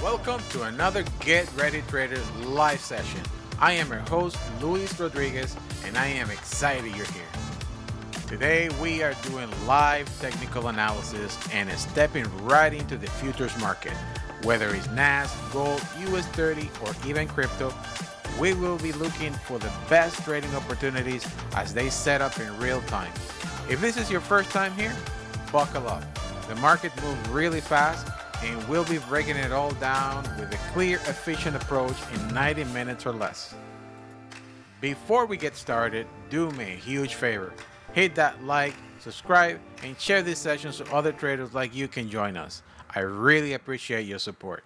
Welcome to another Get Ready Traders live session. I am your host, Luis Rodriguez, and I am excited you're here. Today we are doing live technical analysis and stepping right into the futures market. Whether it's NASDAQ, gold, US30, or even crypto, we will be looking for the best trading opportunities as they set up in real time. If this is your first time here, buckle up. The market moves really fast, and we'll be breaking it all down with a clear, efficient approach in 90 minutes or less. Before we get started, do me a huge favor. Hit that like, subscribe, and share this session so other traders like you can join us. I really appreciate your support.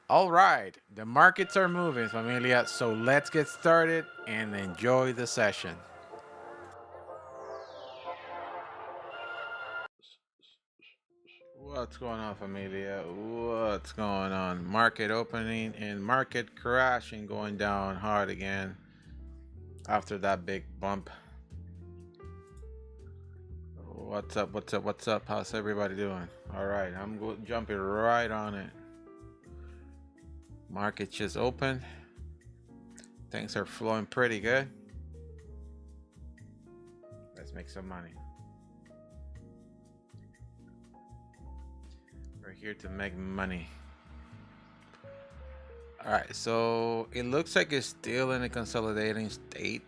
All right, the markets are moving, familia, so let's get started and enjoy the session. What's going on, familia? What's going on? Market opening and market crashing, going down hard again after that big bump. What's up? What's up? What's up? How's everybody doing? All right, I'm jumping right on it. Market just opened. Things are flowing pretty good. Let's make some money. We're here to make money. All right, so it looks like it's still in a consolidating state.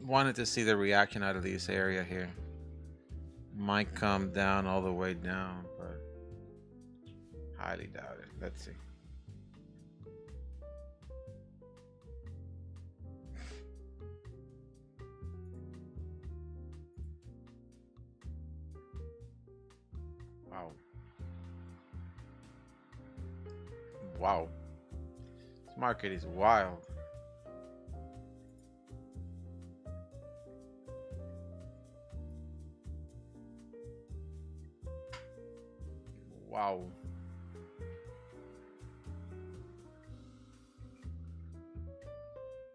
Wanted to see the reaction out of this area here. Might come down all the way down, but highly doubt it. Let's see. Wow. Wow. This market is wild. Wow.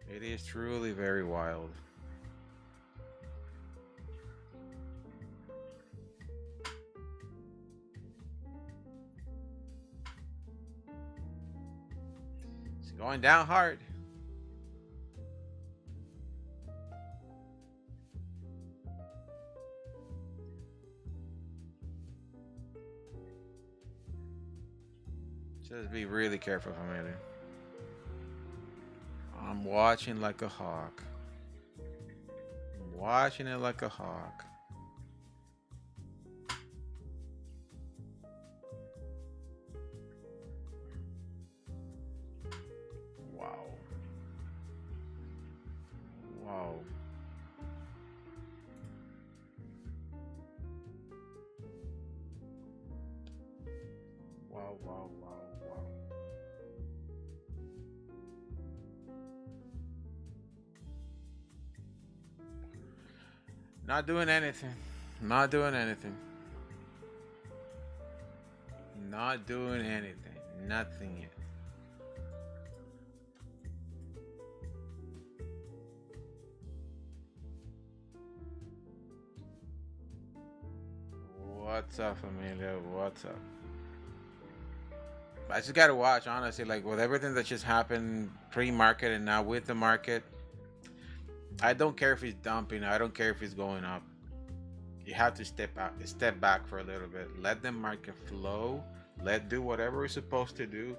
It is truly very wild. It's going down hard. Just be really careful, familia. I'm watching like a hawk. I'm watching it like a hawk. Wow. Wow. Wow, wow, wow, wow. Not doing anything. Not doing anything. Not doing anything. Nothing yet. What's up, familia? What's up? I just gotta watch, honestly, like with everything that just happened pre-market and now with the market. I don't care if he's dumping. I don't care if he's going up. You have to step back for a little bit. Let the market flow. Let do whatever it's supposed to do.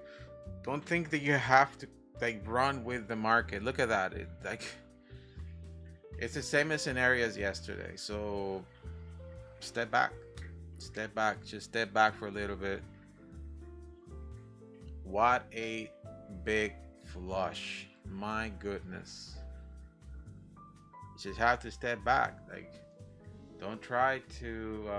Don't think that you have to like run with the market. Look at that. It's the same as scenario as yesterday. So step back. Step back. Just step back for a little bit. What a big flush. My goodness. You just have to step back. Like, don't try to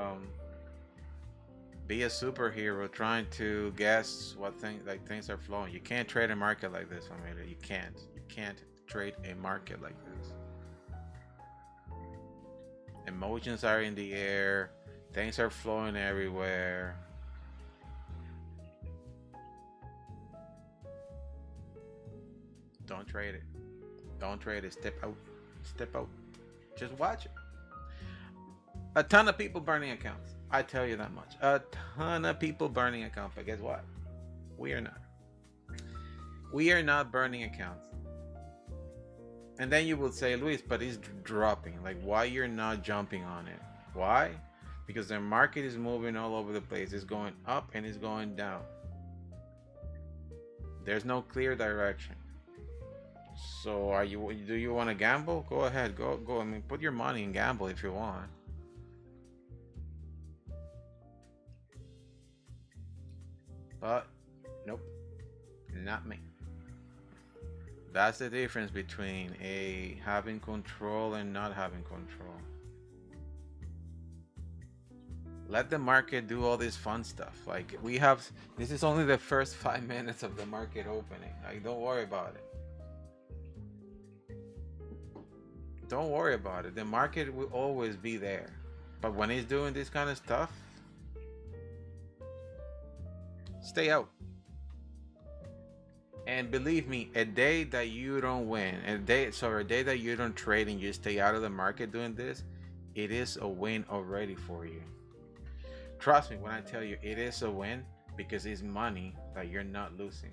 be a superhero trying to guess what things are flowing. You can't trade a market like this, familia. You can't trade a market like this. Emotions are in the air. Things are flowing everywhere. Don't trade it. Don't trade it. Step out. Step out. Just watch it. A ton of people burning accounts. I tell you that much. A ton of people burning accounts. But guess what? We are not. We are not burning accounts. And then you will say, Luis, but it's dropping. Like, why you're not jumping on it? Why? Because the market is moving all over the place. It's going up and it's going down. There's no clear direction. So do you want to gamble? Go ahead. Go. I mean, put your money in gamble if you want. But nope, not me. That's the difference between having control and not having control. Let the market do all this fun stuff. Like this is only the first 5 minutes of the market opening. Like, don't worry about it. Don't worry about it. The market will always be there. But when it's doing this kind of stuff, stay out. And believe me, a day that you don't win, a day that you don't trade and you stay out of the market doing this, it is a win already for you. Trust me when I tell you it is a win, because it's money that you're not losing.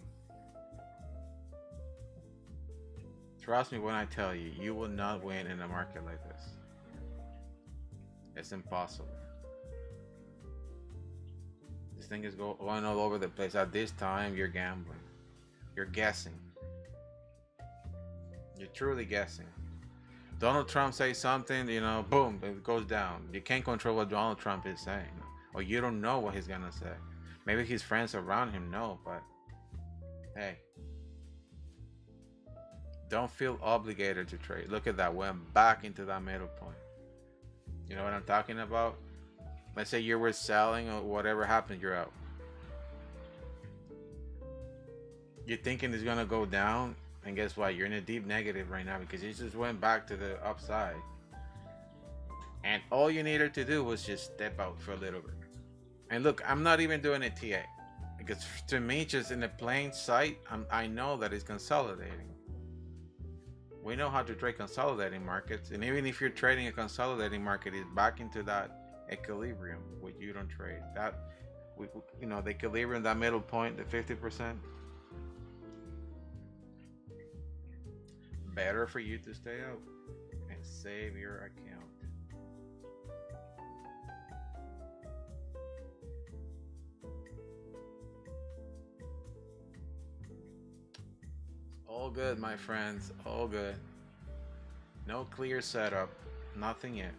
Trust me when I tell you, you will not win in a market like this. It's impossible. This thing is going all over the place. At this time, you're gambling. You're guessing. You're truly guessing. Donald Trump says something, boom, it goes down. You can't control what Donald Trump is saying. Or you don't know what he's gonna say. Maybe his friends around him know, but hey. Don't feel obligated to trade. Look at that. Went back into that middle point. You know what I'm talking about? Let's say you were selling or whatever happened, you're out. You're thinking it's gonna go down, and guess what? You're in a deep negative right now because it just went back to the upside. And all you needed to do was just step out for a little bit. And look, I'm not even doing a TA because to me, just in the plain sight, I know that it's consolidating. We know how to trade consolidating markets, and even if you're trading a consolidating market, it's back into that equilibrium which you don't trade. That the equilibrium, that middle point, the 50%. Better for you to stay out and save your account. All good, my friends, all good. No clear setup, nothing yet.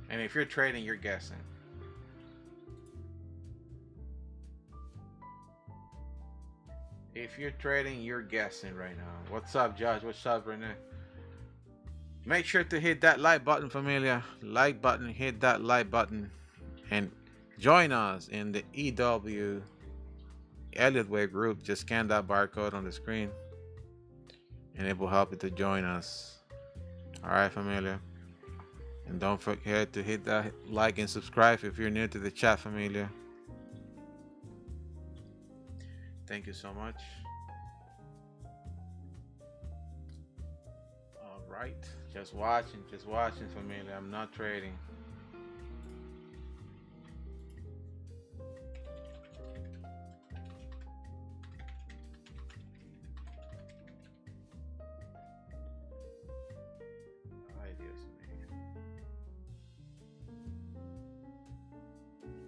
And if you're trading, you're guessing. If you're trading, you're guessing right now. What's up, Josh? What's up, Renee? Make sure to hit that like button, familia. Like button, hit that like button. And join us in the EW Elliott Wave group. Just scan that barcode on the screen, and it will help you to join us. All right, familia. And don't forget to hit that like and subscribe if you're new to the chat, familia. Thank you so much. All right, just watching, familia. I'm not trading.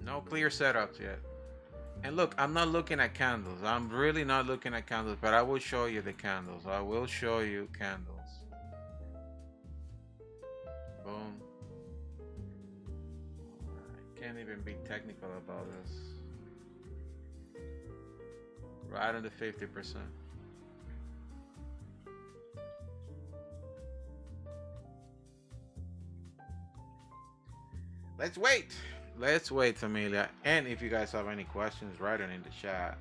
No clear setups yet. And look, I'm not looking at candles. I'm really not looking at candles, but I will show you the candles. I will show you candles. Boom. I can't even be technical about this. Right on the 50%. Let's wait. Let's wait, familia. And if you guys have any questions, write it in the chat.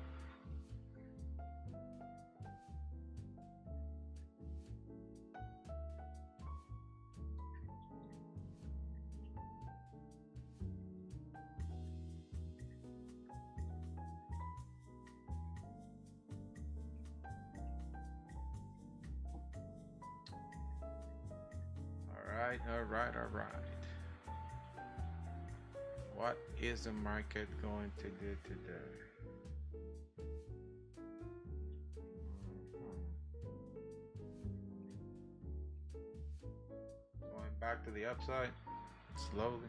All right. What is the market going to do today? back to the upside slowly.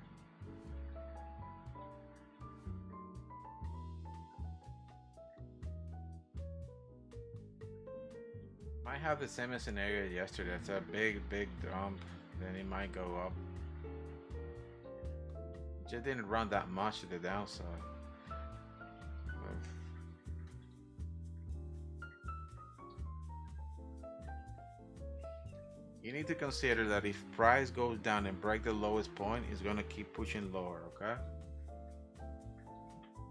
Might have the same scenario yesterday. It's a big dump, then it might go up. Just didn't run that much to the downside. You need to consider that if price goes down and break the lowest point, it's gonna keep pushing lower, okay?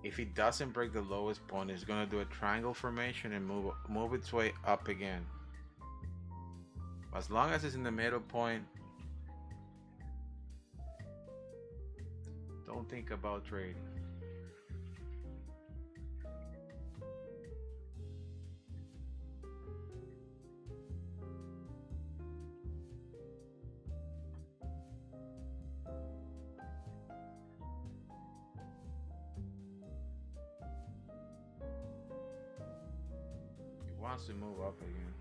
If it doesn't break the lowest point, it's gonna do a triangle formation and move its way up again. As long as it's in the middle point, don't think about trading. It wants to move up again.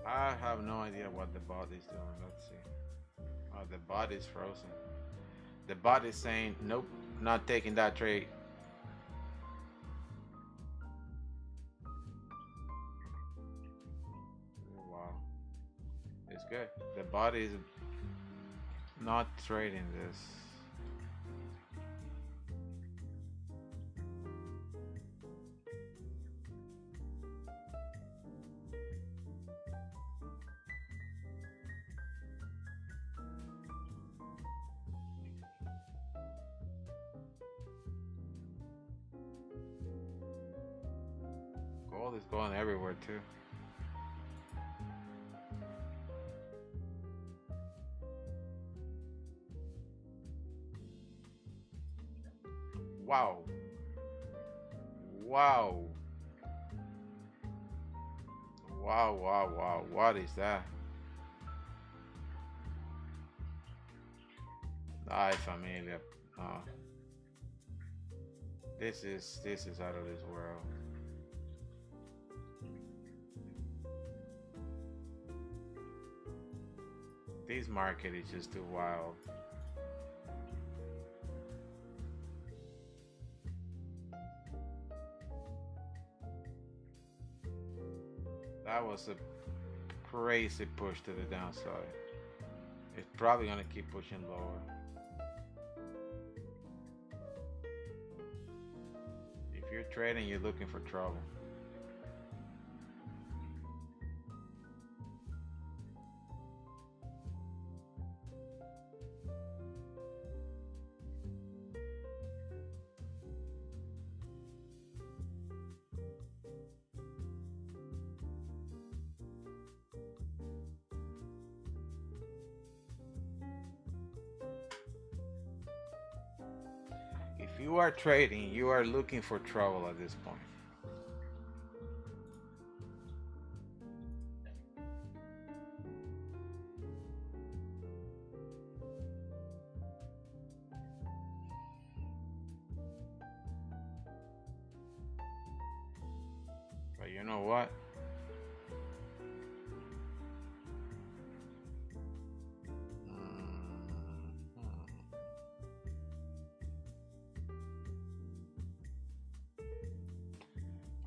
I have no idea what the bot is doing. Let's see. Oh, the bot is frozen. The bot is saying, nope, not taking that trade. Wow. It's good. The bot is not trading this. Gold is going everywhere too. Wow. Wow. Wow. What is that? Ay, familia. Oh. This is out of this world. This market is just too wild. That was a crazy push to the downside. It's probably gonna keep pushing lower. If you're trading, you're looking for trouble. If you are trading, you are looking for trouble at this point. But you know what?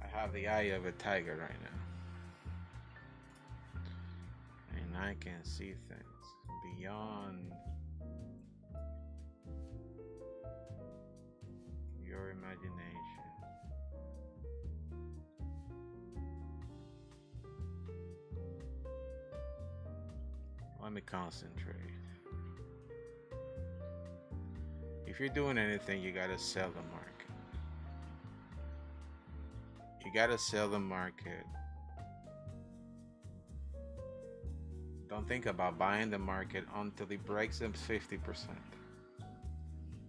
I have the eye of a tiger right now. And I can see things beyond your imagination. Let me concentrate. If you're doing anything, you gotta sell the market. You gotta sell the market. Don't think about buying the market until it breaks the 50%.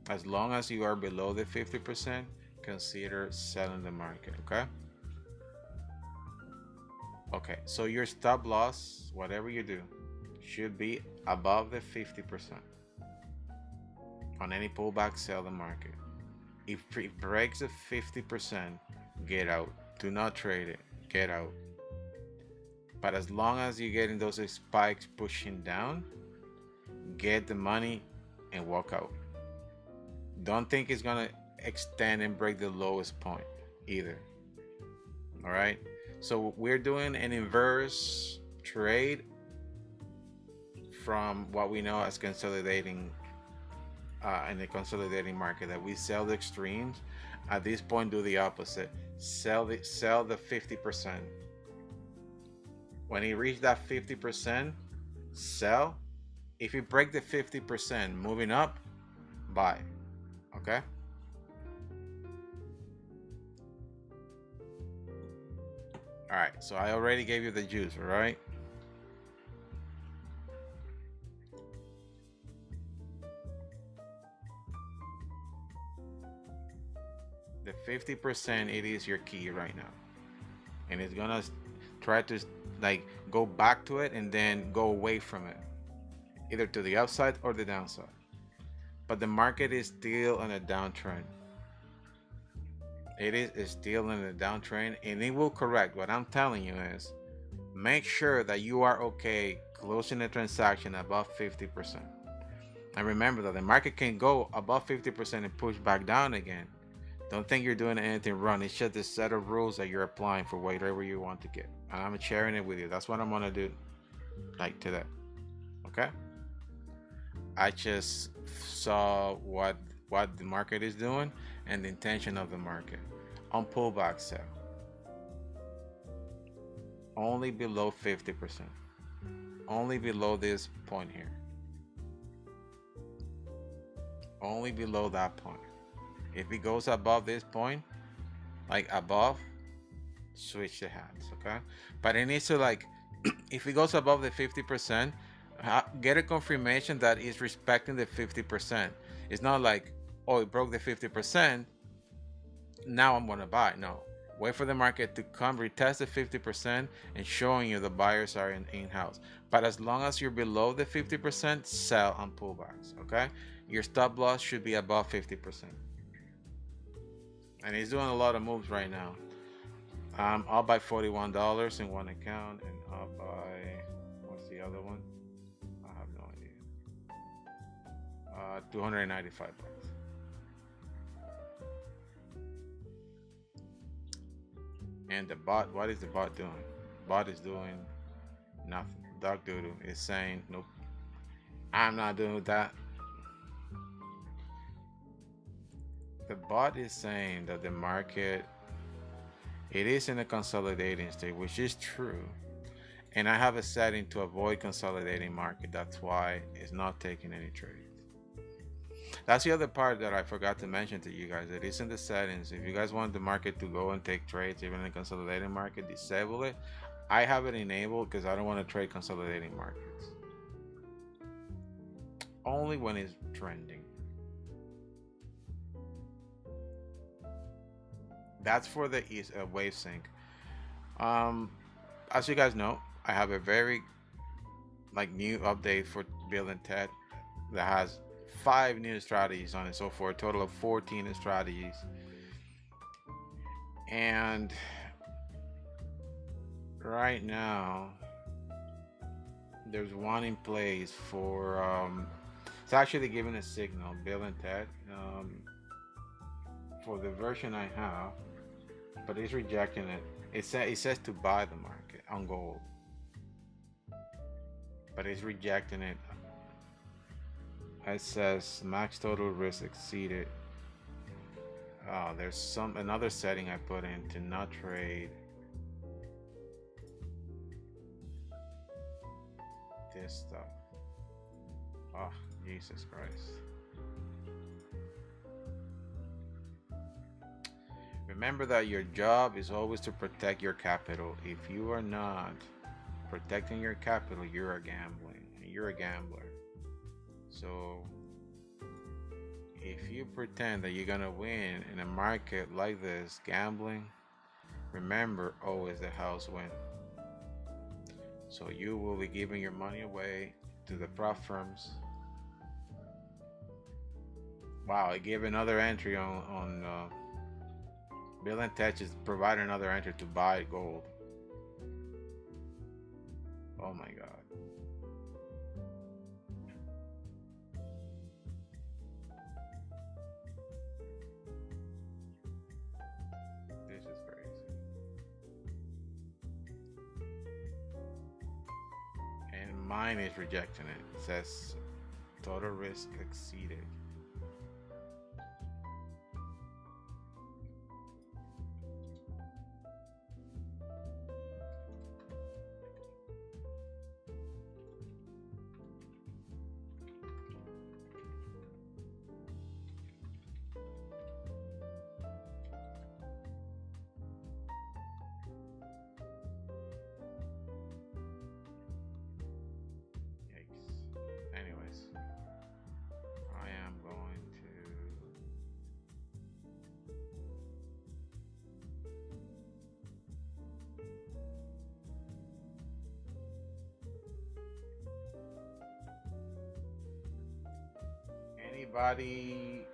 As long as you are below the 50%, consider selling the market, okay? Okay, so your stop loss, whatever you do, should be above the 50%. On any pullback, sell the market. If it breaks the 50%, get out. Do not trade it. Get out. But as long as you're getting those spikes pushing down, get the money and walk out. Don't think it's gonna extend and break the lowest point either. All right. So we're doing an inverse trade from what we know as consolidating in the consolidating market, that we sell the extremes. At this point, do the opposite. Sell the 50%. When you reach that 50%, sell. If you break the 50%, moving up, buy. Okay. All right. So I already gave you the juice. All right. The 50%, it is your key right now, and it's gonna try to like go back to it and then go away from it, either to the upside or the downside. But the market is still on a downtrend. It is still in a downtrend, and it will correct. What I'm telling you is, make sure that you are okay closing the transaction above 50%. And remember that the market can go above 50% and push back down again. Don't think you're doing anything wrong. It's just a set of rules that you're applying for whatever you want to get. And I'm sharing it with you. That's what I'm gonna do like today. Okay? I just saw what the market is doing and the intention of the market. On pullback sell. Only below 50%. Only below this point here. Only below that point. If it goes above this point, like above, switch the hands, okay? But it needs to like, if it goes above the 50%, get a confirmation that it's respecting the 50%. It's not like, oh, it broke the 50%, now I'm gonna buy. No, wait for the market to come retest the 50% and showing you the buyers are in-house. But as long as you're below the 50%, sell on pullbacks, okay? Your stop loss should be above 50%. And he's doing a lot of moves right now. I'm up by $41 in one account, and up by, what's the other one? I have no idea. 295 bucks. And the bot, what is the bot doing? Bot is doing nothing. Dog doodle is saying, nope, I'm not doing that. The bot is saying that the market, it is in a consolidating state, which is true. And I have a setting to avoid consolidating market. That's why it's not taking any trades. That's the other part that I forgot to mention to you guys. It is in the settings. If you guys want the market to go and take trades, even in the consolidating market, disable it. I have it enabled because I don't want to trade consolidating markets. Only when it's trending. That's for the wave sync. As you guys know, I have a very new update for Bill and Ted that has 5 new strategies on it, so for a total of 14 strategies. And right now there's one in place for it's actually giving a signal, Bill and Ted, for the version I have, but it's rejecting it. It says to buy the market on gold, but it's rejecting it. It says max total risk exceeded. There's another setting I put in to not trade this stuff. Oh, Jesus Christ. Remember that your job is always to protect your capital. If you are not protecting your capital, you're a gambler. So if you pretend that you're gonna win in a market like this, gambling, remember, always the house win. So you will be giving your money away to the prop firms, Wow, it gave another entry on Bill and Tech is providing another entry to buy gold. Oh my God. This is crazy. And mine is rejecting it. It says total risk exceeded. Yikes. Anyways, I am going to anybody.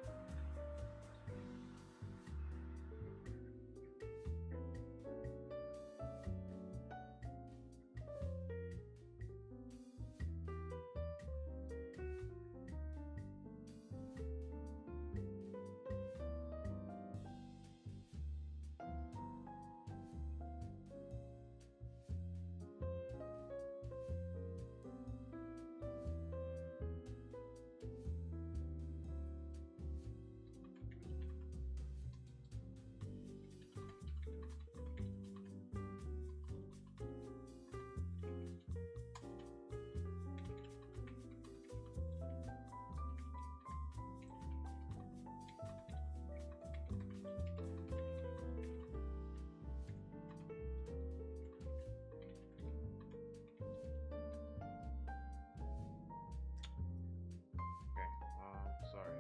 Okay, sorry.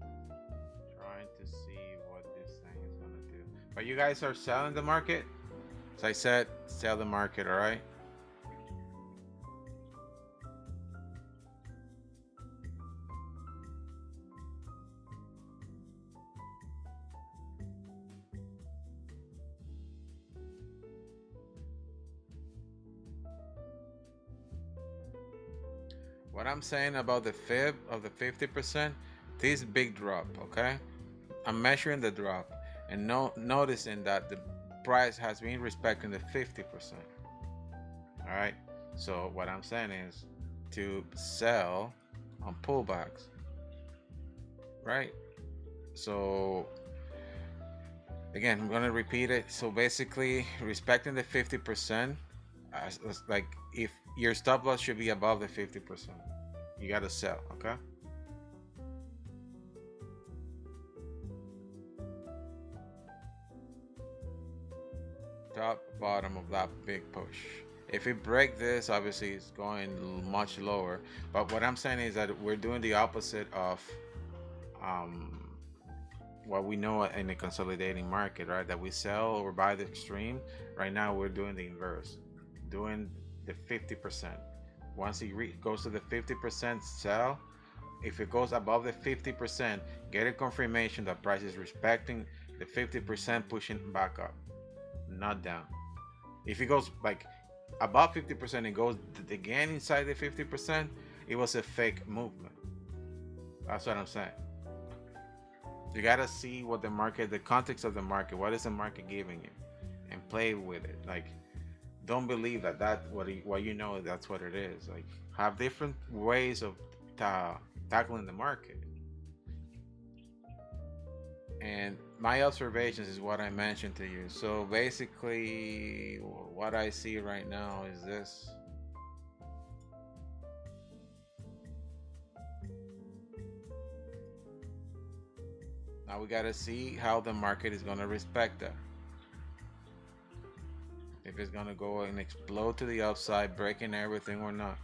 I'm trying to see what this thing is gonna do. But you guys are selling the market? So I said sell the market, all right? What I'm saying about the fib of the 50%, this big drop, okay? I'm measuring the drop and noticing that the price has been respecting the 50%. All right. So what I'm saying is to sell on pullbacks, right? So again, I'm gonna repeat it. So basically, respecting the 50%, as like if your stop loss should be above the 50%, you gotta sell. Okay. Top bottom of that big push. If we break this, obviously it's going much lower. But what I'm saying is that we're doing the opposite of um, what we know in a consolidating market, right? That we sell or buy the extreme. Right now, we're doing the inverse, doing the 50%. Once it goes to the 50%, sell. If it goes above the 50%, get a confirmation that price is respecting the 50%, pushing back up, not down. If it goes like above 50%, it goes again inside the 50%, it was a fake movement. That's what I'm saying. You gotta see what the market, the context of the market, what is the market giving you, and play with it. Like, don't believe that what you know that's what it is. Like, have different ways of tackling the market. And my observations is what I mentioned to you. So basically, what I see right now is this. Now we gotta see how the market is gonna respect that. If it's gonna go and explode to the upside, breaking everything or not.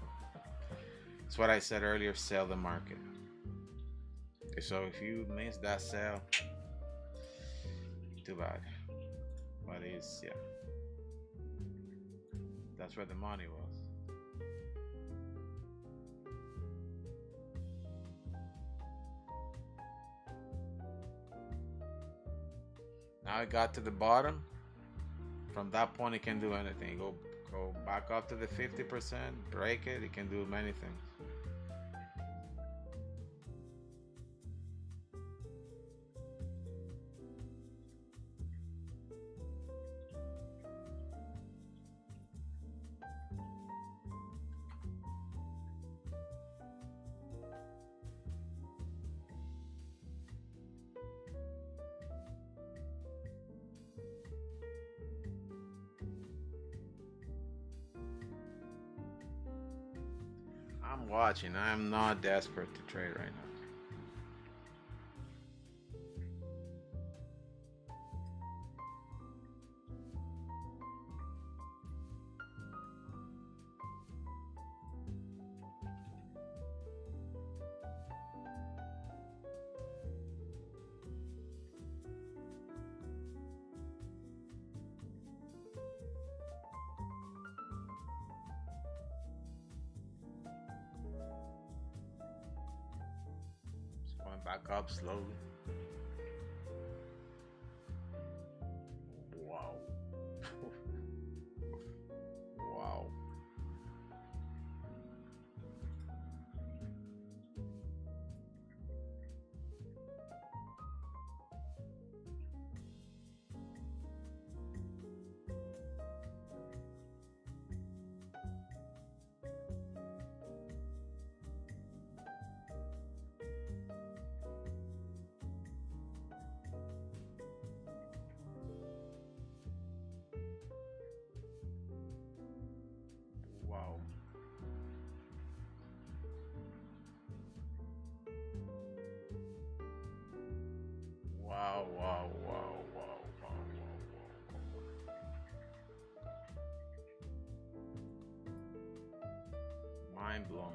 That's what I said earlier, sell the market. So if you miss that sell, too bad. But it's, yeah, that's where the money was. Now it got to the bottom. From that point, it can do anything. Go back up to the 50%, break it. It can do many things. I'm watching. I'm not desperate to trade right now. It's going back up slowly. Wow. Wow. Wow. Wow, wow, wow, wow, wow, wow, wow. Mind blown.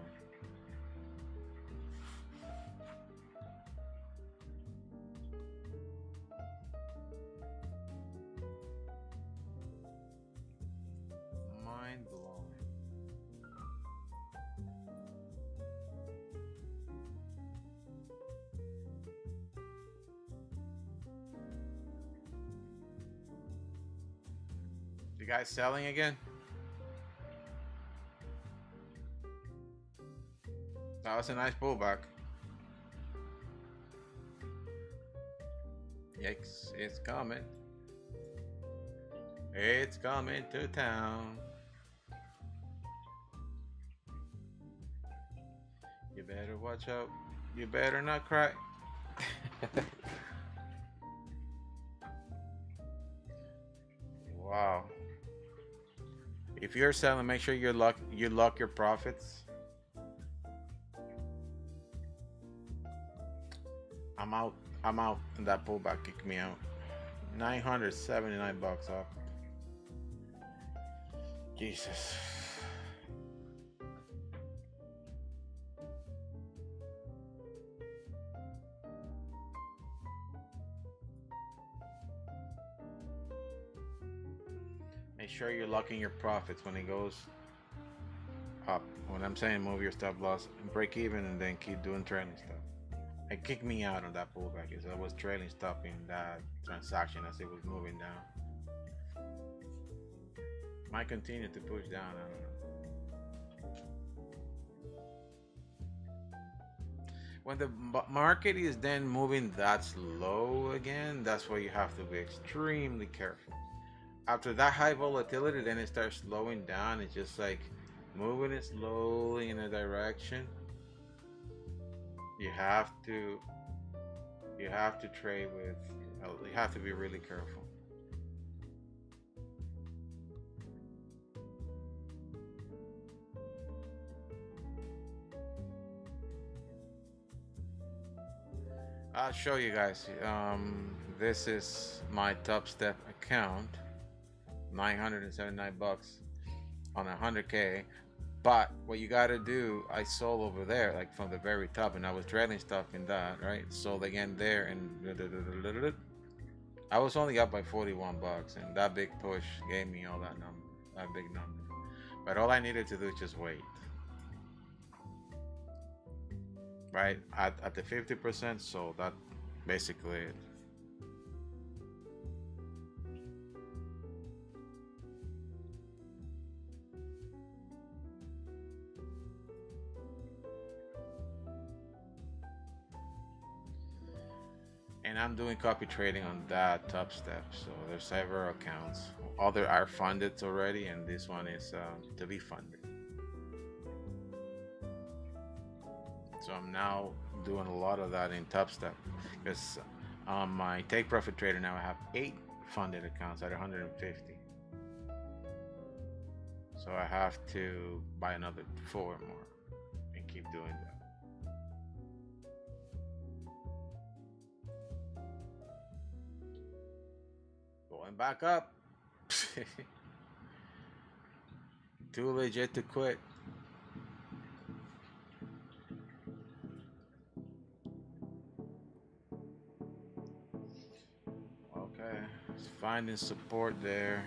Mind blown. You guys selling again? That was a nice pullback. Yikes, it's coming. It's coming to town. You better watch out. You better not cry. Wow. If you're selling, make sure you lock your profits. I'm out. I'm out. And that pullback kicked me out. 979 bucks off. Jesus. Make sure you're locking your profits when it goes up. When I'm saying move your stop loss and break even and then keep doing trailing stuff. It kicked me out on that pullback because I was trailing stopping that transaction as it was moving down. Might continue to push down, I don't know. When the market is then moving that slow again, that's where you have to be extremely careful. After that high volatility, then it starts slowing down. It's just like moving it slowly in a direction. You have to trade with, you have to be really careful. I'll show you guys. This is my Top Step account, 979 bucks on 100K. But what you got to do, I sold over there, like from the very top, and I was trailing stuff in that, right? Sold again there, and I was only up by 41 bucks, and that big push gave me all that number, that big number. But all I needed to do is just wait, right? At the 50%, so that basically it. I'm doing copy trading on that top step. So there's several accounts. Other are funded already, and this one is to be funded. So I'm now doing a lot of that in top step, because on my take profit trader now I have 8 funded accounts at 150. So I have to buy another 4 more and keep doing that. Going back up. Too legit to quit. Okay, finding support there.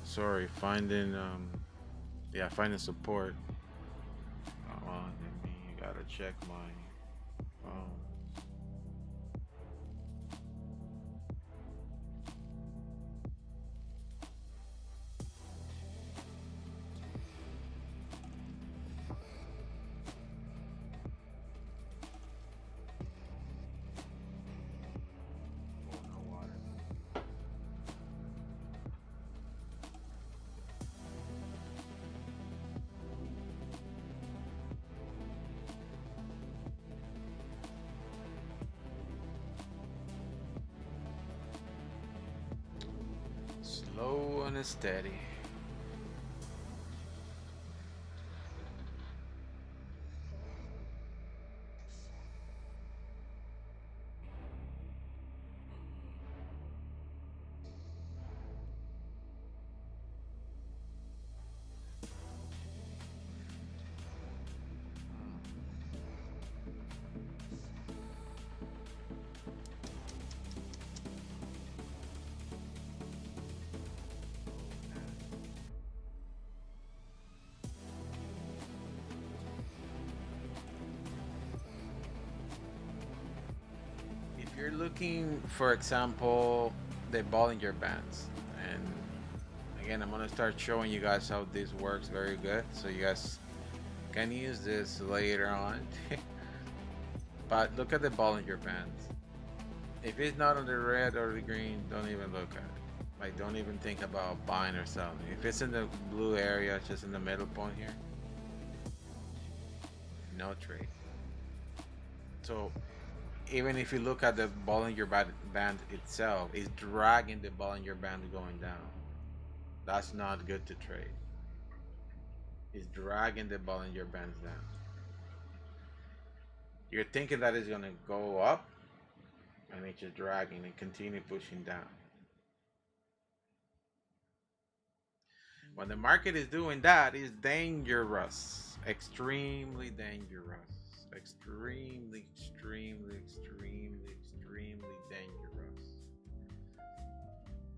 Sorry, finding finding support. Hold on, let me gotta check my phone. Slow and steady. If you're looking, for example, the Bollinger Bands, and again, I'm gonna start showing you guys how this works very good, so you guys can use this later on. But look at the Bollinger Bands. If it's not on the red or the green, don't even look at it. Like, don't even think about buying or selling. If it's in the blue area, just in the middle point here, no trade. So even if you look at the Bollinger Band itself, it's dragging the Bollinger Band going down. That's not good to trade. It's dragging the Bollinger Bands down. You're thinking that it's gonna go up, and it's just dragging and continue pushing down. When the market is doing that, it's dangerous. Extremely dangerous. Extremely, extremely, extremely, extremely dangerous.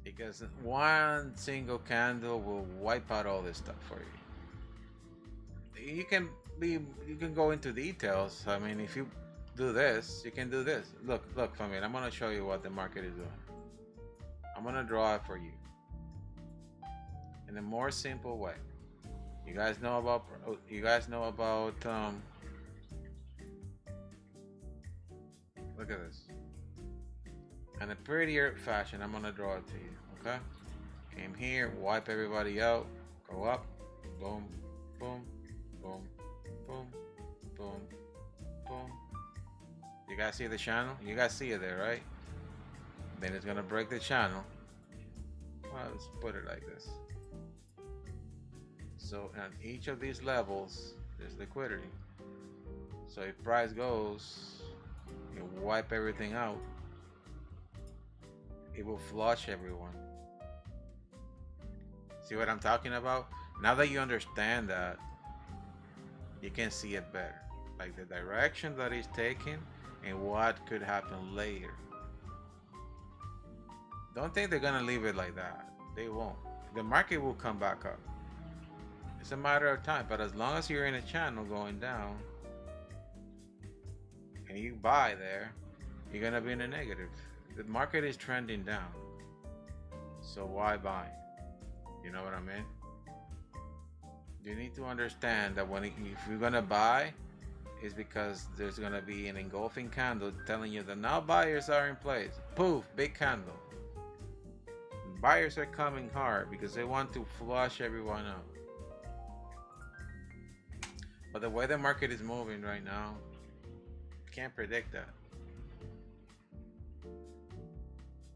Because one single candle will wipe out all this stuff for you. You can go into details. I mean, if you do this, you can do this. Look, family, I'm gonna show you what the market is doing. I'm gonna draw it for you in a more simple way. You guys know about look at this. In a prettier fashion, I'm gonna draw it to you. Okay? Came here, wipe everybody out, go up, boom, boom, boom, boom, boom, boom. You guys see the channel? You guys see it there, right? Then it's gonna break the channel. Well, let's put it like this. So on each of these levels, there's liquidity. So if price goes, you wipe everything out, it will flush everyone. See what I'm talking about? Now that you understand that, you can see it better. Like the direction that it's taking and what could happen later. Don't think they're gonna leave it like that. They won't. The market will come back up. It's a matter of time, but as long as you're in a channel going down and you buy there, you're gonna be in a negative. The market is trending down, so why buy? You know what I mean? You need to understand that if you're gonna buy, is because there's gonna be an engulfing candle telling you that now buyers are in place. Poof, big candle. Buyers are coming hard because they want to flush everyone out. But the way the market is moving right now, can't predict that.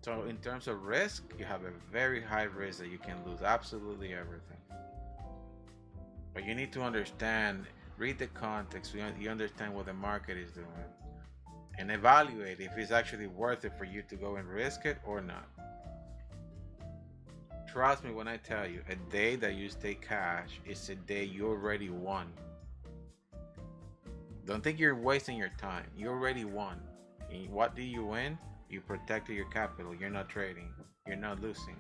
So in terms of risk, you have a very high risk that you can lose absolutely everything. But you need to understand, read the context, you understand what the market is doing, and evaluate if it's actually worth it for you to go and risk it or not. Trust me when I tell you, a day that you stay cash is a day you already won. Don't think you're wasting your time. You already won. And what do you win? You protected your capital. You're not trading. You're not losing.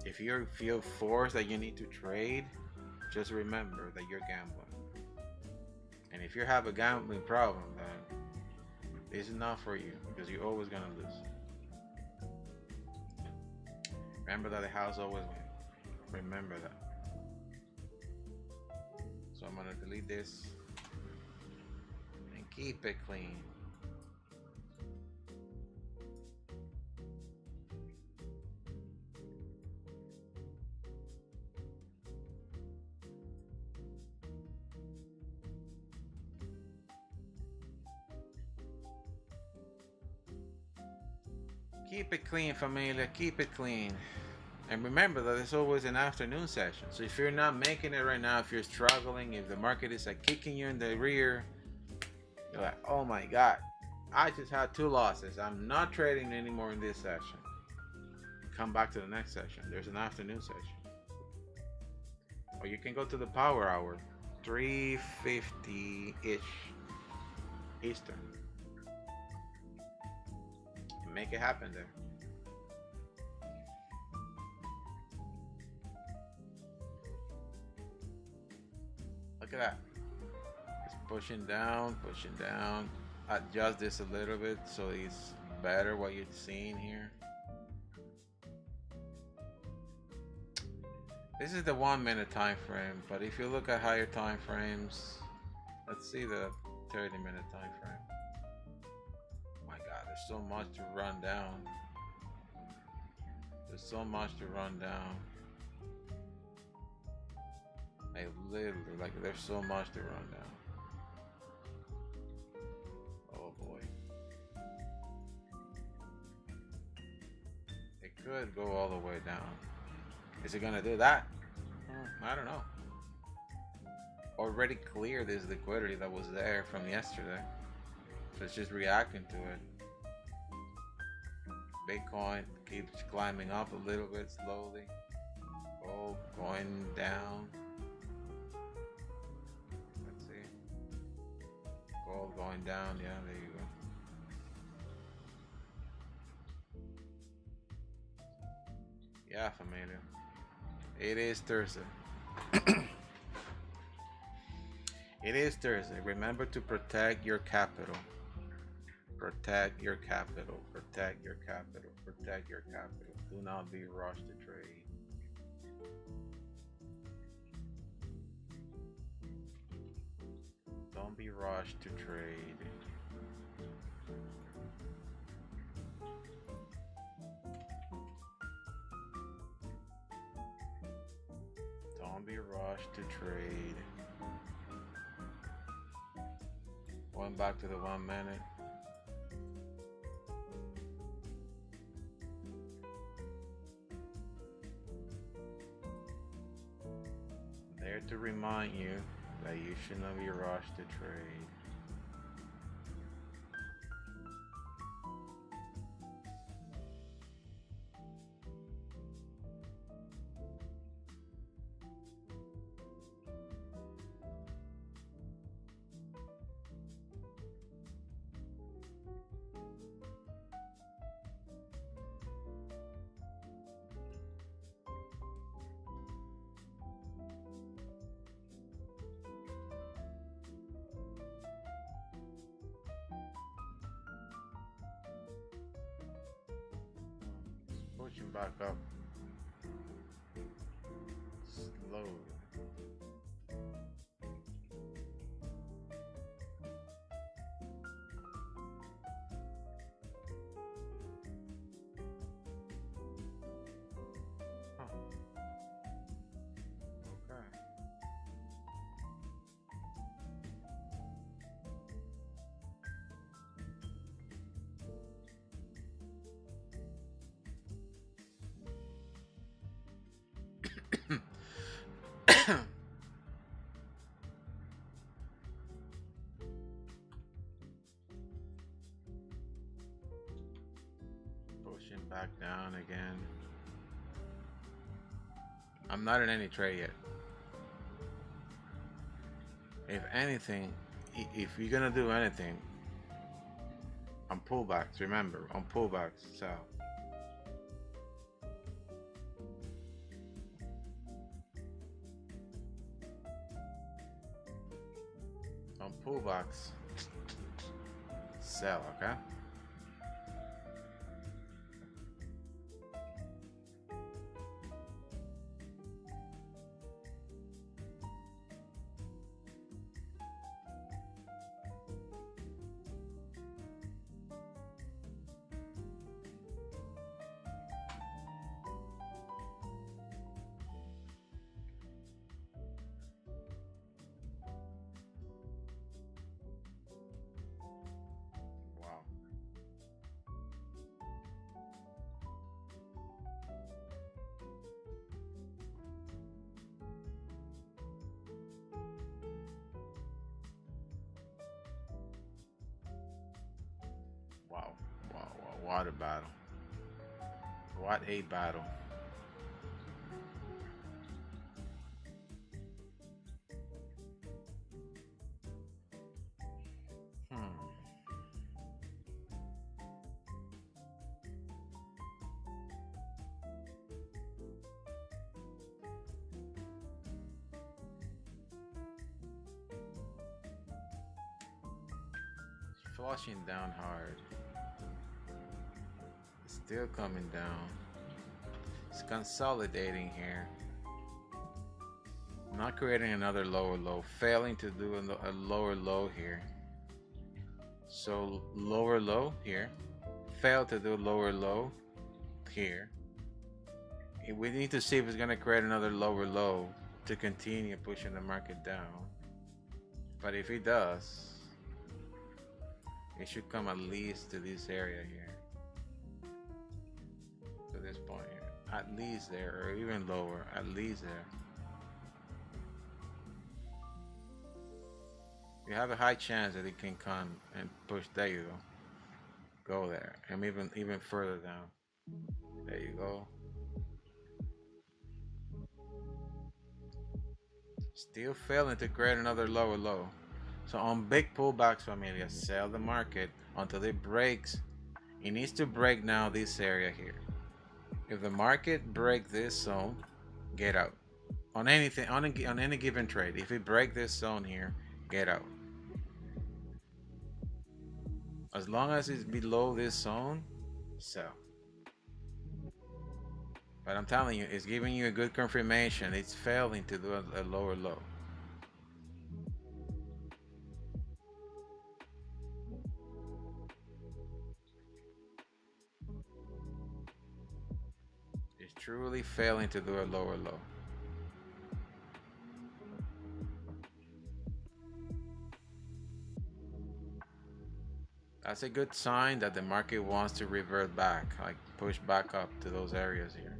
If you feel forced that you need to trade, just remember that you're gambling. And if you have a gambling problem, then this is not for you, because you're always going to lose. Remember that the house always wins. Remember that. So I'm going to delete this and keep it clean. Keep it clean, familia. Keep it clean. And remember that it's always an afternoon session. So if you're not making it right now, if you're struggling, if the market is like kicking you in the rear, you're like, oh my God, I just had 2 losses. I'm not trading anymore in this session. Come back to the next session. There's an afternoon session. Or you can go to the power hour, 3:50-ish Eastern. Make it happen there. Look at that. It's pushing down, pushing down. Adjust this a little bit so it's better what you're seeing here. This is the 1 minute time frame, but if you look at higher time frames, let's see the 30-minute time frame. There's so much to run down. There's so much to run down. I literally, like, there's so much to run down. Oh boy. It could go all the way down. Is it gonna do that? I don't know. Already cleared this liquidity that was there from yesterday. So it's just reacting to it. Bitcoin keeps climbing up a little bit slowly. Gold going down. Let's see. Gold going down. Yeah, there you go. Yeah, familia. It is Thursday. It is Thursday. Remember to protect your capital. Protect your capital. Protect your capital. Protect your capital. Do not be rushed to trade. Don't be rushed to trade. Don't be rushed to trade. Going back to the 1 minute. There to remind you that you should not be rushed to trade. Pushing back up slowly. Pushing back down again. I'm not in any trade yet. If anything, if you're gonna do anything on pullbacks, remember, on pullbacks, sell. On pullbacks, sell, okay? Wow. Wow, wow, wow, what a battle. What a battle. Flushing down hard. Still coming down. It's consolidating here. Not creating another lower low. Failing to do a lower low here. So lower low here. Failed to do lower low here. We need to see if it's going to create another lower low to continue pushing the market down. But if it does, it should come at least to this area here, to this point here, at least there, or even lower, at least there. You have a high chance that it can come and push. There you go. Go there, and even further down. There you go. Still failing to create another lower low. So on big pullbacks, familia, sell the market until it breaks. It needs to break now this area here. If the market break this zone, get out. On anything, on any given trade, if it break this zone here, get out. As long as it's below this zone, sell. But I'm telling you, it's giving you a good confirmation. It's failing to do a lower low. It's truly failing to do a lower low. That's a good sign that the market wants to revert back, like push back up to those areas here.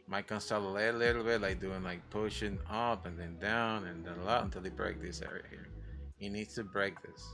Might consolidate a little bit, like doing like pushing up and then down and then a lot until they break this area here. He needs to break this.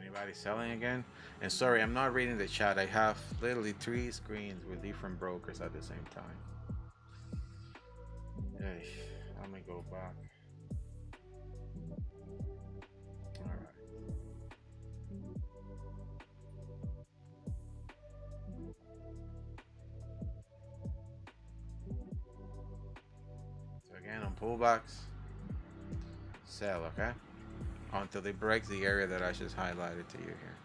Anybody selling again? And sorry, I'm not reading the chat. I have literally 3 screens with different brokers at the same time. Hey, let me go back. All right. So again, on pullbacks, sell, okay? Until they break the area that I just highlighted to you here.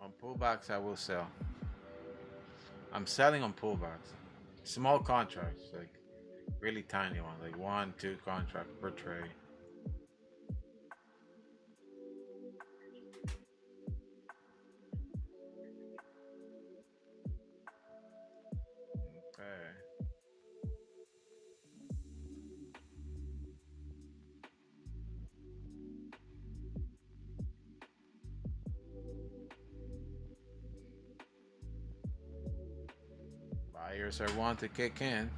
On pullbacks, I will sell. I'm selling on pullbacks. Small contracts, like really tiny ones, like 1-2 contract per trade. Okay. Buyers are want to kick in.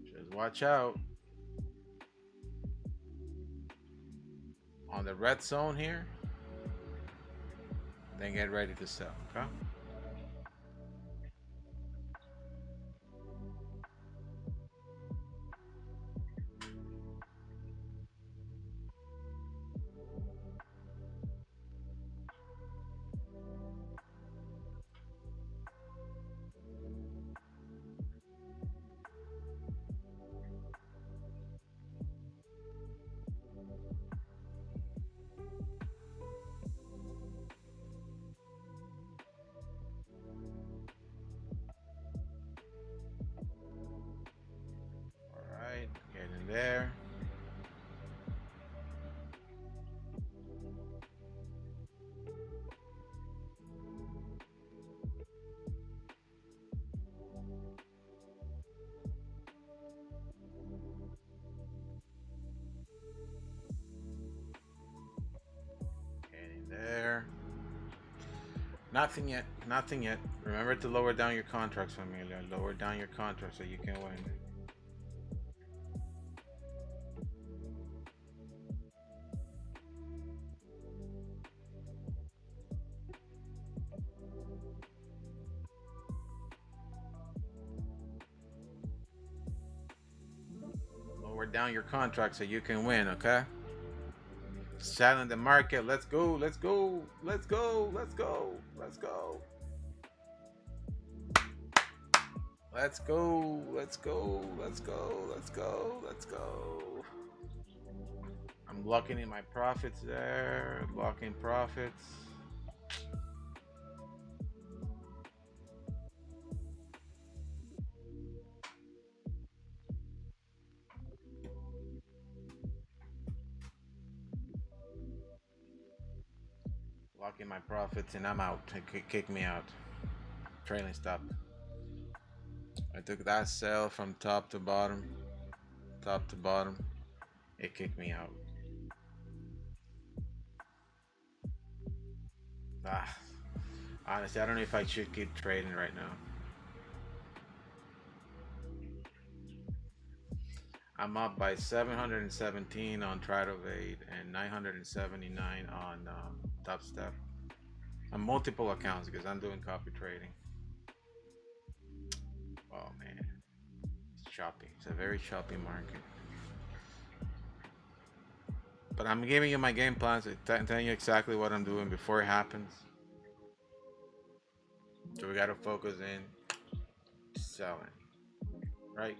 Just watch out. On the red zone here, then get ready to sell, okay? All right, get in there. Get in there. Nothing yet, nothing yet. Remember to lower down your contracts, familia. Lower down your contracts so you can win. Lower down your contracts so you can win, okay? Selling the market. Let's go, let's go, let's go, let's go, let's go. Let's go, let's go, let's go, let's go, let's go. I'm locking in my profits there, locking profits. Locking my profits and I'm out. It kick me out. Trailing stop. I took that sell from top to bottom. Top to bottom. It kicked me out. Honestly, I don't know if I should keep trading right now. I'm up by 717 on TradeOvate and 979 on Top Step. On multiple accounts because I'm doing copy trading. Oh man, it's choppy. It's a very choppy market. But I'm giving you my game plans, telling you exactly what I'm doing before it happens. So we gotta focus in selling, right?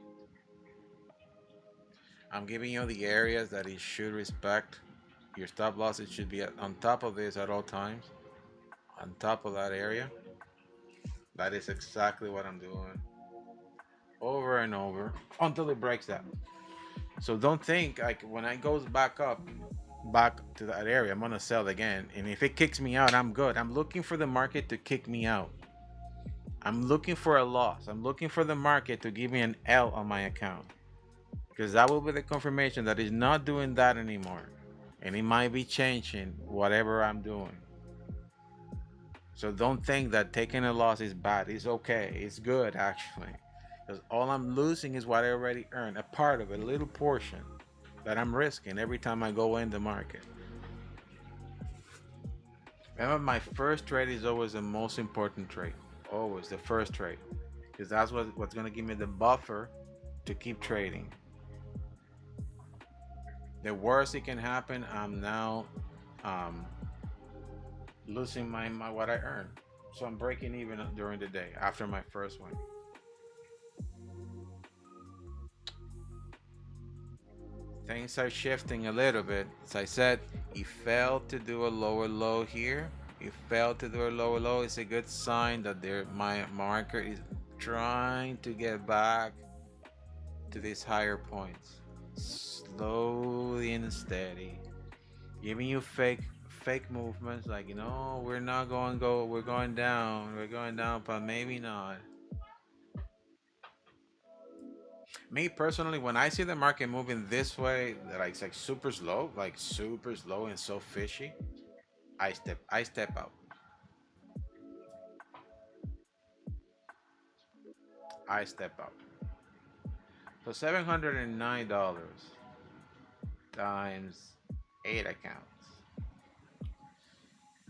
I'm giving you the areas that it should respect. Your stop losses should be on top of this at all times. On top of that area. That is exactly what I'm doing. Over and over until it breaks that. So don't think like when it goes back up, back to that area, I'm gonna sell again. And if it kicks me out, I'm good. I'm looking for the market to kick me out. I'm looking for a loss. I'm looking for the market to give me an L on my account. Because that will be the confirmation that it's not doing that anymore. And it might be changing whatever I'm doing. So don't think that taking a loss is bad. It's okay. It's good actually. Because all I'm losing is what I already earned. A part of it, a little portion that I'm risking every time I go in the market. Remember, my first trade is always the most important trade. Always the first trade. Because that's what's going to give me the buffer to keep trading. The worst it can happen, I'm now losing my what I earned. So I'm breaking even during the day after my first one. things are shifting a little bit. As I said, he failed to do a lower low here. He failed to do a lower low. It's a good sign that my market is trying to get back to these higher points, slowly and steady, giving you fake movements, like, you know, we're not going to go, we're going down, but maybe not. Me personally, when I see the market moving this way, like it's like super slow, and so fishy, I step out. I step out. So $709 times 8 accounts.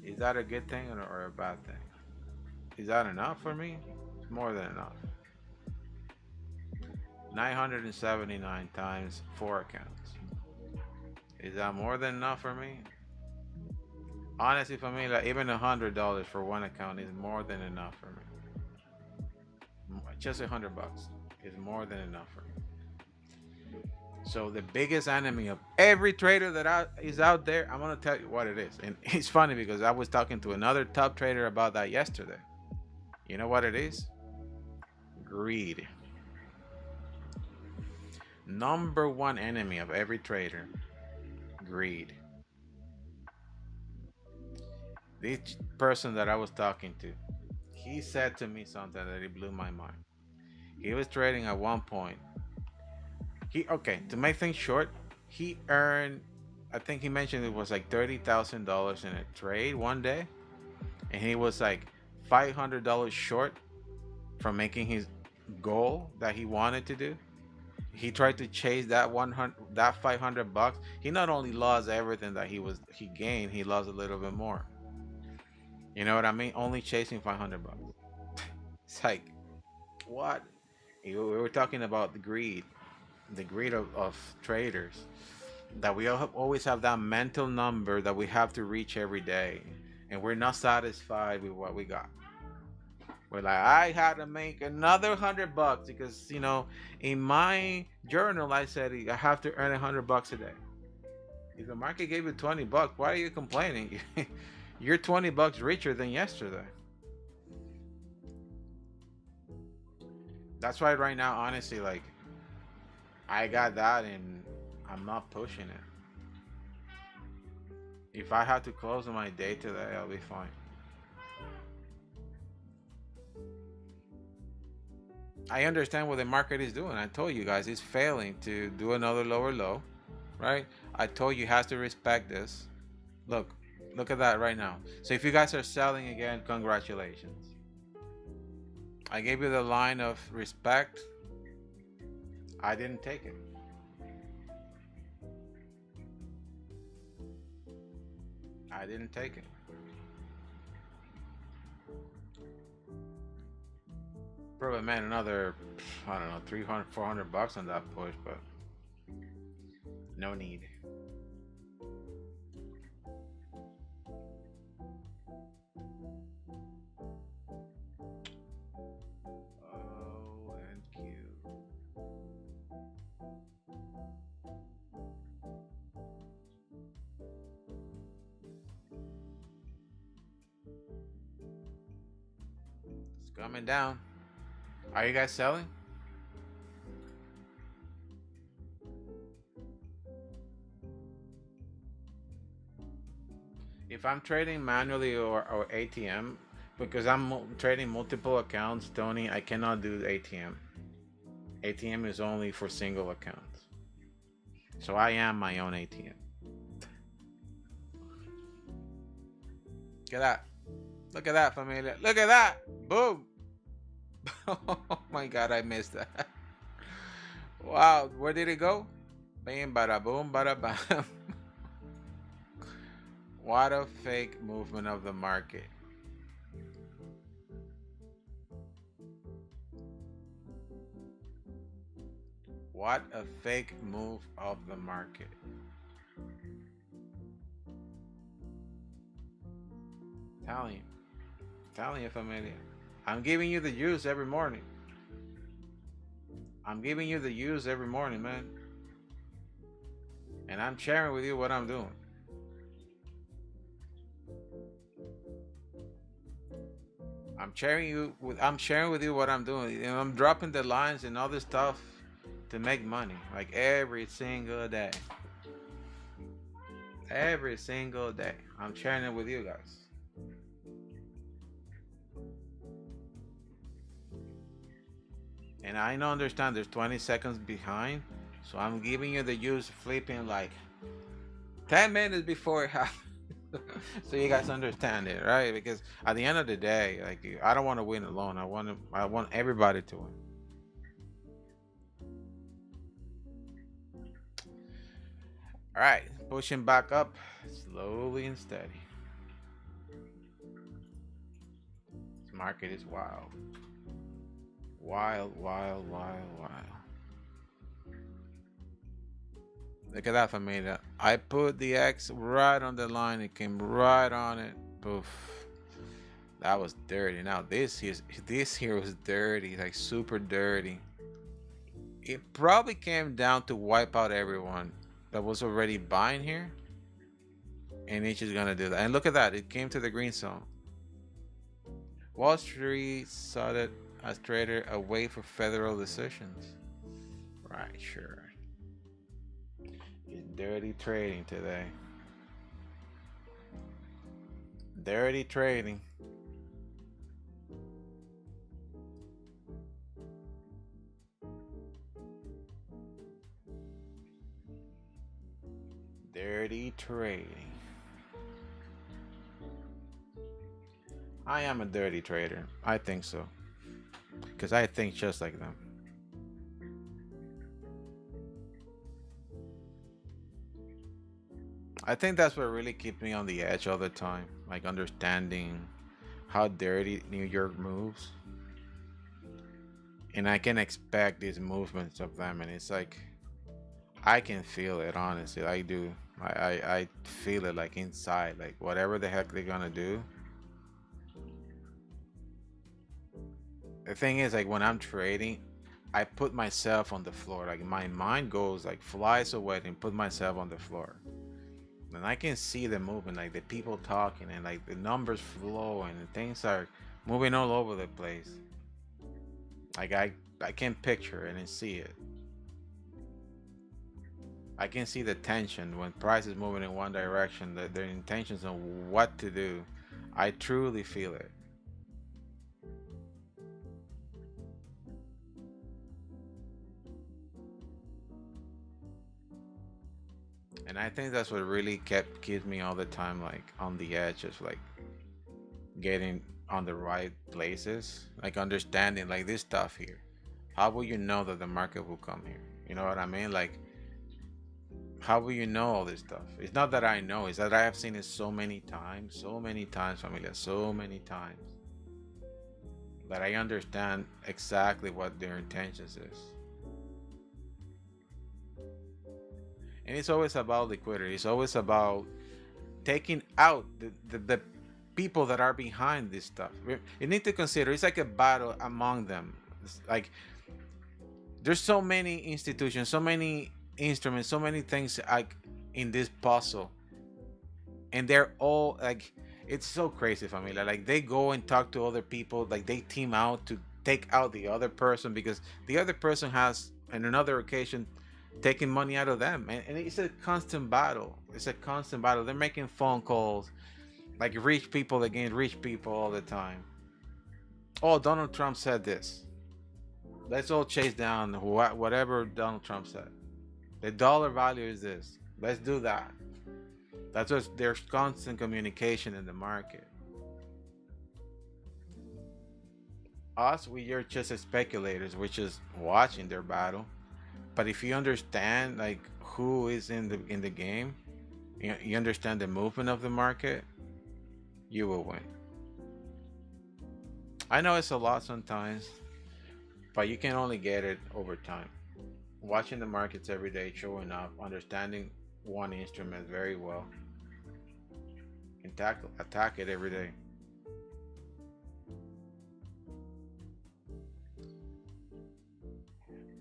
Is that a good thing or a bad thing? Is that enough for me? It's more than enough. 979 times 4 accounts. Is that more than enough for me? Honestly, for me, like even $100 for one account is more than enough for me. Just $100 is more than enough for me. So the biggest enemy of every trader that is out there, I'm gonna tell you what it is. And it's funny because I was talking to another top trader about that yesterday. You know what it is? Greed. Number one enemy of every trader, greed. This person that I was talking to, he said to me something that it blew my mind. He was trading at one point. To make things short, he earned, I think he mentioned it was like $30,000 in a trade one day, and he was like $500 short from making his goal that he wanted to do. He tried to chase that $500. He not only lost everything that he gained, he lost a little bit more. You know what I mean? Only chasing $500. It's like, what? We were talking about the greed of traders. That we always have that mental number that we have to reach every day, and we're not satisfied with what we got. We're like, I had to make another $100 because, you know, in my journal I said I have to earn $100 a day. If the market gave you $20, why are you complaining? You're $20 richer than yesterday. That's why right now, honestly, like, I got that and I'm not pushing it. If I have to close my day today, I'll be fine. I understand what the market is doing. I told you guys it's failing to do another lower low, right? I told you it has to respect this. Look at that right now. So if you guys are selling again, congratulations. I gave you the line of respect. I didn't take it. I didn't take it. Probably made another, I don't know, $300, $400 on that push, but no need. O and Q. It's coming down. Are you guys selling? If I'm trading manually or ATM, because I'm trading multiple accounts, Tony, I cannot do ATM. ATM is only for single accounts. So I am my own ATM. Look at that. Look at that, familia. Look at that. Boom. Oh my God, I missed that. Wow, where did it go? Bam, bada boom, bada bam. What a fake movement of the market. What a fake move of the market. Telling you, familia. I'm giving you the use every morning. I'm giving you the use every morning, man. and I'm sharing with you what I'm doing. I'm sharing with you what I'm doing. You know, I'm dropping the lines and all this stuff to make money, like every single day. Every single day. I'm sharing it with you guys. And I don't understand there's 20 seconds behind. So I'm giving you the use flipping like 10 minutes before it happens. So you guys understand it, right? Because at the end of the day, like I don't want to win alone. I want everybody to win. All right, pushing back up slowly and steady. This market is wild. Wild, wild, wild, wild. Look at that, familia. I put the X right on the line. It came right on it. Poof. That was dirty. Now this here was dirty, like super dirty. It probably came down to wipe out everyone that was already buying here. And it's just gonna do that. And look at that. It came to the green zone. Wall Street saw it as trader away for federal decisions. Right, sure. It's dirty trading today. Dirty trading. Dirty trading. I am a dirty trader. I think so. Because I think just like them. I think that's what really keeps me on the edge all the time. Like understanding how dirty New York moves. And I can expect these movements of them. And it's like, I can feel it, honestly. I do. I feel it like inside. Like whatever the heck they're going to do. The thing is, like when I'm trading, I put myself on the floor. Like my mind goes like flies away and put myself on the floor. And I can see the movement, like the people talking and like the numbers flowing and things are moving all over the place. Like I can picture it and see it. I can see the tension when price is moving in one direction, their intentions on what to do. I truly feel it. And I think that's what really keeps me all the time like on the edge, just like getting on the right places, like understanding like this stuff here. How will you know that the market will come here? You know what I mean? Like how will you know all this stuff? It's not that I know, it's that I have seen it so many times, familia, so many times that I understand exactly what their intentions is. And it's always about liquidity. It's always about taking out the people that are behind this stuff. You need to consider it's like a battle among them. It's like there's so many institutions, so many instruments, so many things like in this puzzle, and they're all like it's so crazy, familia. Like they go and talk to other people, like they team out to take out the other person because the other person has on another occasion taking money out of them, and it's a constant battle. It's a constant battle. They're making phone calls like rich people against rich people all the time. Oh, Donald Trump said this. Let's all chase down whatever Donald Trump said. The dollar value is this. Let's do that. That's what there's constant communication in the market. Us, we are just speculators, which is watching their battle. But if you understand like who is in the game, you understand the movement of the market, you will win. I know it's a lot sometimes, but you can only get it over time. Watching the markets every day, showing up, understanding one instrument very well, and attack it every day.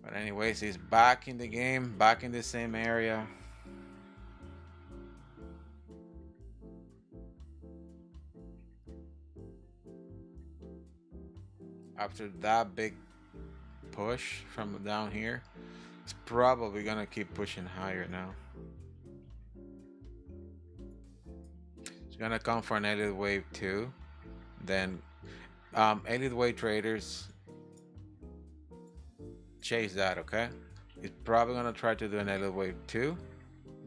But anyways, he's back in the game, back in the same area. after that big push from down here, it's probably gonna keep pushing higher now. It's gonna come for an Elliott wave 2. Then Elliott wave traders chase that, okay? It's probably gonna try to do an Elliott wave 2,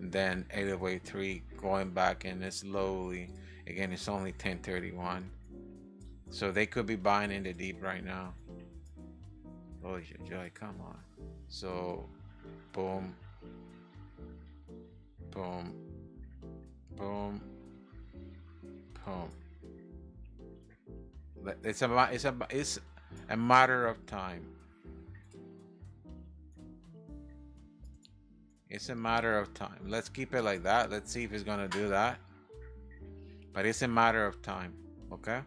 and then Elliott wave 3 going back, and it's slowly again. It's only 10:31, so they could be buying in the deep right now. Oh joy, come on. So boom, boom, boom, boom. It's a matter of time. It's a matter of time. Let's keep it like that. Let's see if it's gonna do that. But it's a matter of time, okay?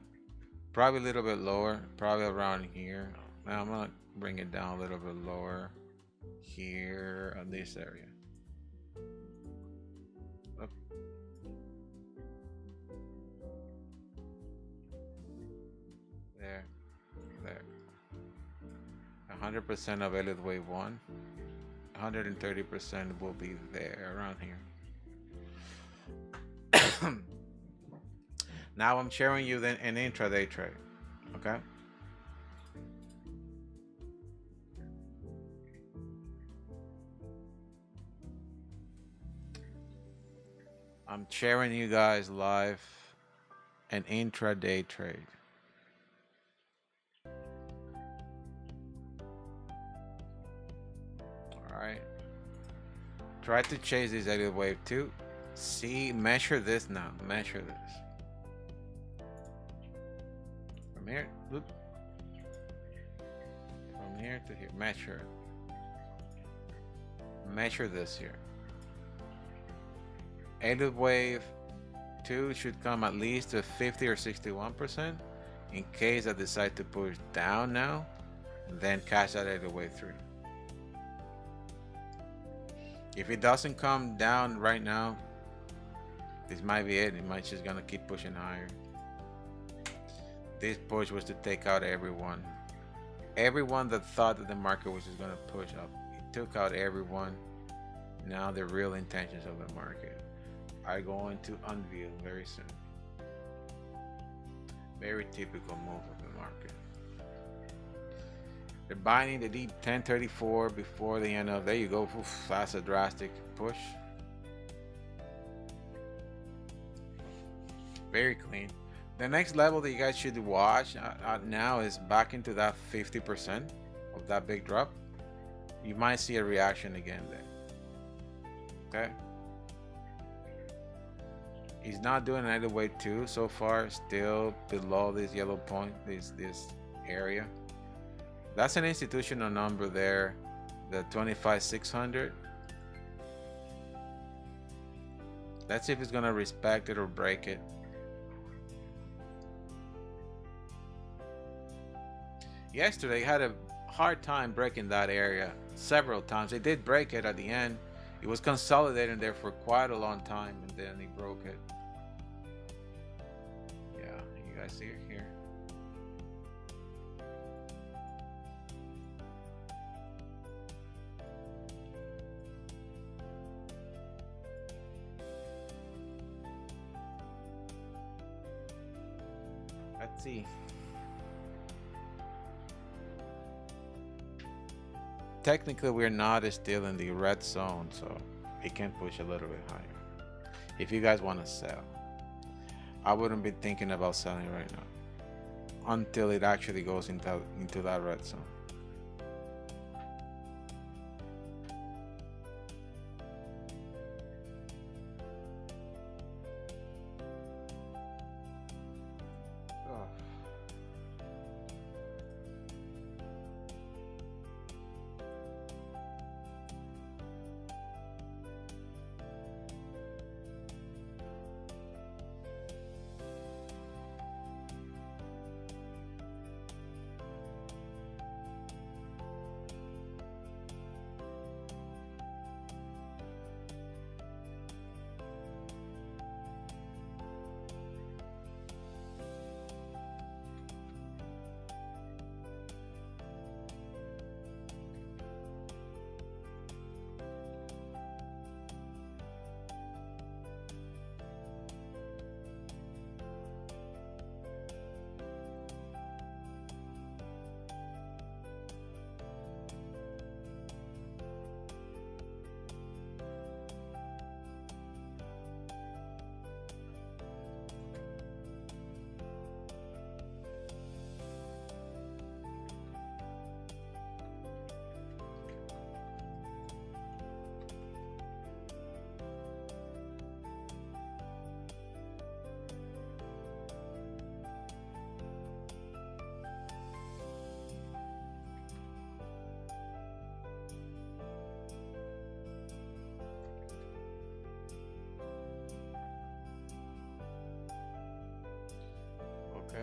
Probably a little bit lower, probably around here. Now I'm gonna bring it down a little bit lower here on this area. Up. There, there. 100% of Elliott wave 1. 130% will be there around here. Now I'm showing you then an intraday trade, okay? I'm sharing you guys live an intraday trade. All right. Try to chase this Elliott wave 2. See, measure this now. Measure this. From here, look. From here to here. Measure. Measure this here. Elliott wave 2 should come at least to 50 or 61%. In case I decide to push down now, then catch that Elliott wave 3. If it doesn't come down right now, this might be it. It might just gonna keep pushing higher. This push was to take out everyone. Everyone that thought that the market was just gonna push up. It took out everyone. Now the real intentions of the market are going to unveil very soon. Very typical move of the market. They're buying the deep 1034 before the end of, there you go. Oof, that's a drastic push. Very clean. The next level that you guys should watch now is back into that 50% of that big drop. You might see a reaction again there. Okay. He's not doing another wave 2 so far, still below this yellow point, this area. That's an institutional number there, the 25,600. Let's see if it's gonna respect it or break it. Yesterday had a hard time breaking that area several times. They did break it at the end. It was consolidating there for quite a long time, and then he broke it. Yeah, you guys see it here. Let's see. Technically, we're not still in the red zone, so it can push a little bit higher. If you guys want to sell, I wouldn't be thinking about selling right now until it actually goes into that red zone.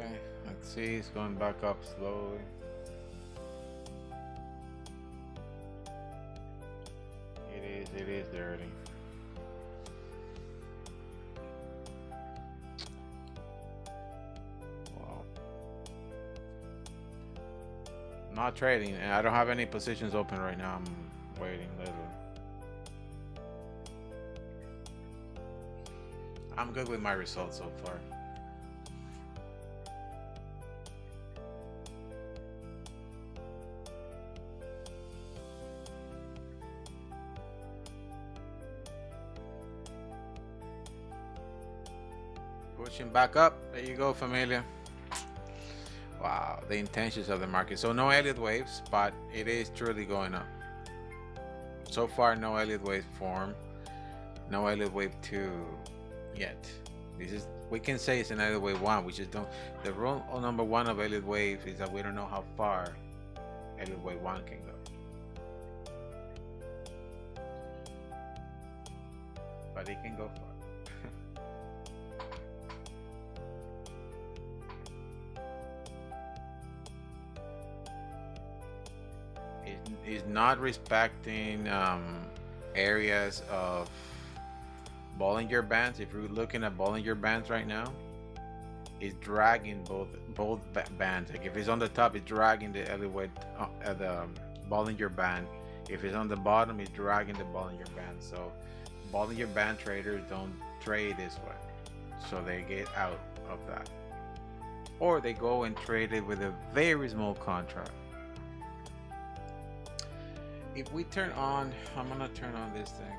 Okay, let's see, it's going back up slowly. It is dirty. Wow. Not trading, and I don't have any positions open right now. I'm waiting literally. I'm good with my results so far. Pushing back up. There you go, familia. Wow, the intentions of the market. So no Elliott waves, but it is truly going up. So far, no Elliott wave form. No Elliott wave 2 yet. This is, we can say it's an Elliott wave 1. We just don't. The rule number 1 of Elliott wave is that we don't know how far Elliott wave 1 can go. But it can go far. Is not respecting areas of Bollinger Bands. If you're looking at Bollinger Bands right now, it's dragging both bands. Like if it's on the top, it's dragging the Elliott the Bollinger Band. If it's on the bottom, it's dragging the Bollinger Band. So Bollinger Band traders don't trade this way, so they get out of that, or they go and trade it with a very small contract. If we turn on, I'm gonna turn on this thing.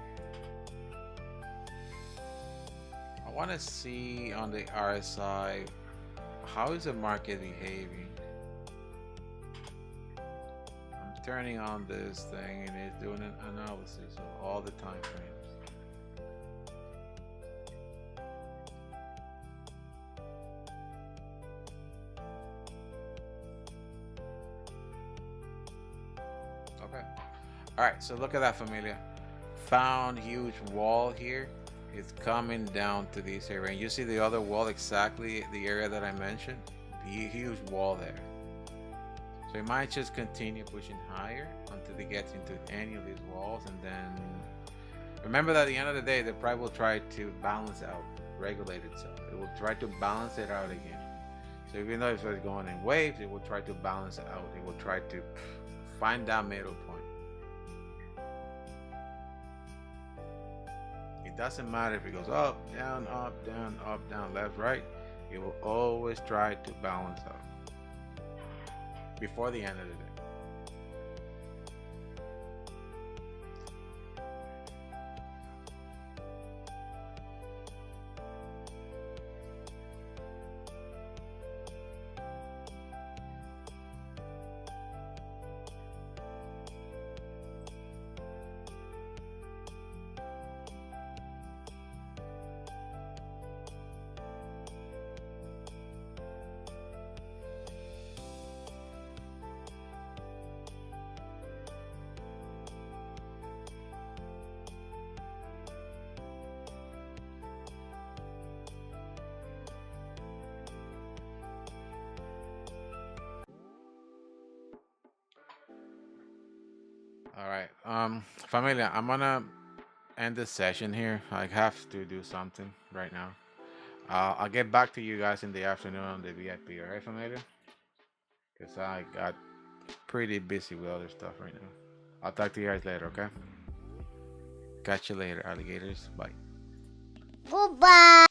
I want to see on the RSI, how is the market behaving? I'm turning on this thing and it's doing an analysis of all the time frames. Okay. All right, so look at that, familia. Found huge wall here. It's coming down to this area, and you see the other wall, exactly the area that I mentioned, the huge wall there. So it might just continue pushing higher until it gets into any of these walls, and then remember that at the end of the day, the price will try to balance out, regulate itself. It will try to balance it out again. So even though it's going in waves, it will try to balance it out. It will try to find that middle point. It doesn't matter if it goes up, down, left, right. It will always try to balance out before the end of the day. All right, familia, I'm gonna end this session here. I have to do something right now. I'll get back to you guys in the afternoon on the VIP. All right, familia? Because I got pretty busy with other stuff right now. I'll talk to you guys later, okay? Catch you later, alligators. Bye. Goodbye.